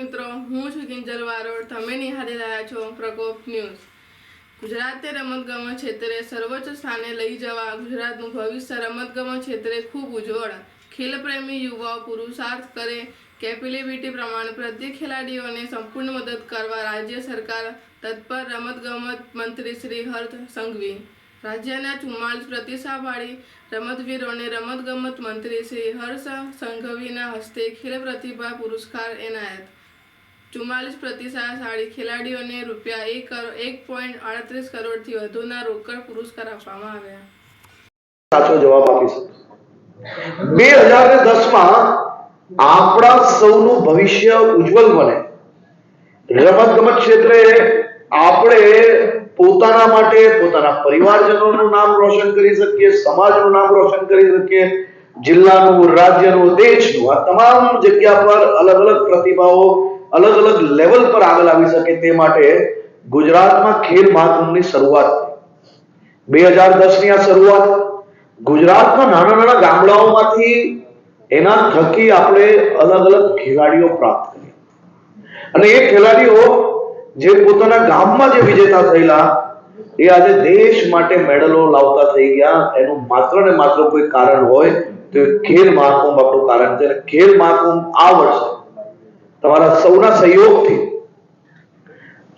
મિત્રો, હું છું કિંજલ વારોડ. તમે નિહાળી રહ્યા છો પ્રકોપ ન્યૂઝ. ગુજરાતે રમતગમત ક્ષેત્રે સર્વોચ્ચ સ્થાને લઈ જવા ગુજરાતનું ભવિષ્ય રમતગમત ક્ષેત્રે ખૂબ ઉજ્જવળ. ખેલપ્રેમી યુવાઓ પુરુષાર્થ કરે. કેપેબિલિટી પ્રમાણે પ્રત્યેક ખેલાડીઓને સંપૂર્ણ મદદ કરવા રાજ્ય સરકાર તત્પર. રમતગમત મંત્રી શ્રી હર્ષ સંઘવી. રાજ્યના 44 પ્રતિભાશાળી રમતવીરોને રમતગમત મંત્રી શ્રી હર્ષ સંઘવીના હસ્તે ખેલ પ્રતિભા પુરસ્કાર એનાયત. 44 પ્રતિભાશાળી ખેલાડીઓને ₹1.38 કરોડથી વધુના રોકડ પુરસ્કાર આપવામાં આવ્યા. સાચો જવાબ આપી શકો. 2010માં આપણા સૌનું ભવિષ્ય ઉજ્જવલ બને. રમતગમત ક્ષેત્રે આપણે પોતાના માટે, પોતાના પરિવારજનોનું નામ રોશન કરી શકીએ, સમાજનું નામ રોશન કરી શકીએ, જિલ્લાનું, રાજ્યનું, દેશનું, આ તમામ જગ્યા પર અલગ અલગ પ્રતિભાઓ અલગ અલગ લેવલ પર આગળ આવી શકે તે માટે ગુજરાતમાં ખેલ મહાકુંભની શરૂઆત થઈ. 2010ની આ શરૂઆત ગુજરાતના નાના નાના ગામડાઓમાંથી એના થકી આપણે અલગ અલગ ખેલાડીઓ પ્રાપ્ત કર્યા અને એ ખેલાડીઓ જે પોતાના ગામમાં જે વિજેતા થયેલા એ આજે દેશ માટે મેડલો લાવતા થઈ ગયા. એનું માત્ર ને માત્ર કોઈ કારણ હોય તો ખેલ મહાકુંભ આપણું કારણ છે. ખેલ મહાકુંભ આ વર્ષે તમારા સૌના સહયોગથી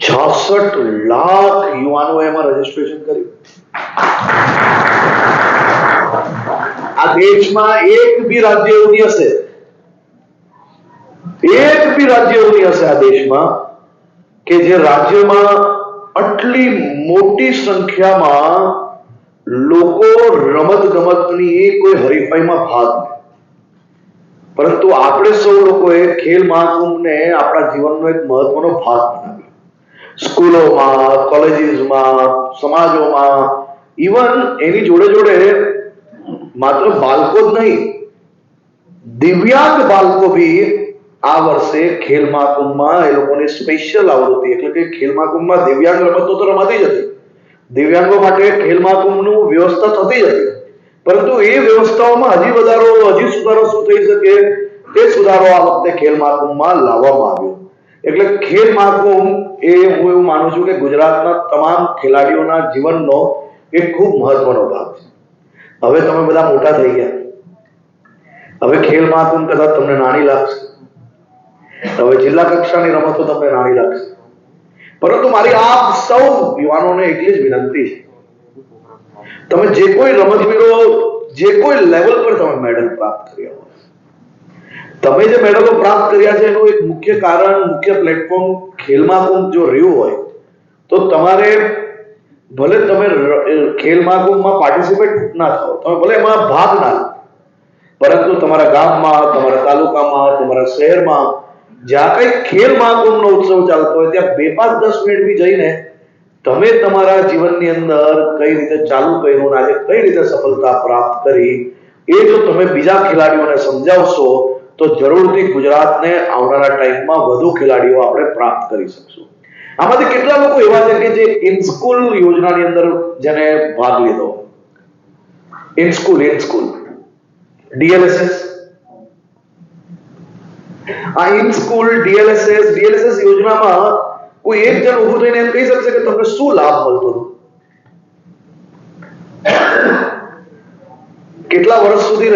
66 લાખ યુવાનોએ એમાં રજીસ્ટ્રેશન કર્યું. આ દેશમાં એક બી રાજ્ય એવું નહીં હશે, આ દેશમાં કે જે રાજ્યમાં આટલી મોટી સંખ્યામાં લોકો રમતગમતની કોઈ હરીફાઈમાં ભાગ લે. પરંતુ આપણે સૌ લોકોએ ખેલ મહાકુંભને આપણા જીવનનો એક મહત્વનો ભાગ બનાવ્યો. સ્કૂલોમાં, કોલેજીસમાં, સમાજોમાં, ઇવન એની જોડે જોડે માત્ર બાળકો જ નહીં, દિવ્યાંગ બાળકો બી આ વર્ષે ખેલ મહાકુંભમાં એ લોકોની સ્પેશિયલ આવૃત્તિ, એટલે કે ખેલ મહાકુંભમાં દિવ્યાંગ રમતો તો રમાતી જ હતી, દિવ્યાંગો માટે ખેલ મહાકુંભનું વ્યવસ્થા થતી જ હતી, પરંતુ એ વ્યવસ્થાઓમાં હજી સુધારો શું થઈ શકે તે સુધારો આ વખતે ખેલ મહાકુંભમાં લાવવામાં આવ્યો. એટલે ખેલ મહાકુંભ એ હું એવું માનું છું કે ગુજરાતના તમામ ખેલાડીઓના જીવનનો એક ખૂબ મહત્વનો ભાગ છે. હવે તમે બધા મોટા થઈ ગયા, હવે ખેલ મહાકુંભ કદાચ તમને નાની લાગશે, હવે જિલ્લા કક્ષાની રમતો તમને નાની લાગશે, પરંતુ મારી આપ સૌ યુવાનોને એટલી જ વિનંતી છે, તમે જે કોઈ રમતવીરો જે કોઈ લેવલ પર તમે મેડલ પ્રાપ્ત કર્યા હોય, તમે જે મેડલો પ્રાપ્ત કર્યા છે એનું એક મુખ્ય કારણ, મુખ્ય પ્લેટફોર્મ ખેલ મહાકુંભ જો રહ્યું હોય તો તમારે ભલે તમે ખેલ મહાકુંભમાં પાર્ટિસિપેટ ના થાઓ, તમે ભલે એમાં ભાગ ના લો, પરંતુ તમારા ગામમાં, તમારા તાલુકામાં, તમારા શહેરમાં જ્યાં કઈ ખેલ મહાકુંભનો ઉત્સવ ચાલતો હોય ત્યાં 2-5-10 મિનિટ બી જઈને તમે તમારા જીવનની અંદર કઈ રીતે ચાલુ કર્યું અને આજે કઈ રીતે સફળતા પ્રાપ્ત કરી એ જો તમે બીજા ખેલાડીઓને સમજાવશો તો જરૂરથી ગુજરાતને આવનારા ટાઈમમાં વધુ ખેલાડીઓ આપણે પ્રાપ્ત કરી શકશું. આમાંથી કેટલા લોકો એવા છે કે જે ઇન સ્કૂલ યોજનાની અંદર જેને ભાગ લીધો, ઇન સ્કૂલ DLSS, આ ઇન સ્કૂલ DLSS યોજનામાં કોઈ એક જણ ઊભું થઈને એમ કહી શકશે કે તમને શું લાભ મળતો હતો? કેટલા વર્ષ સુધી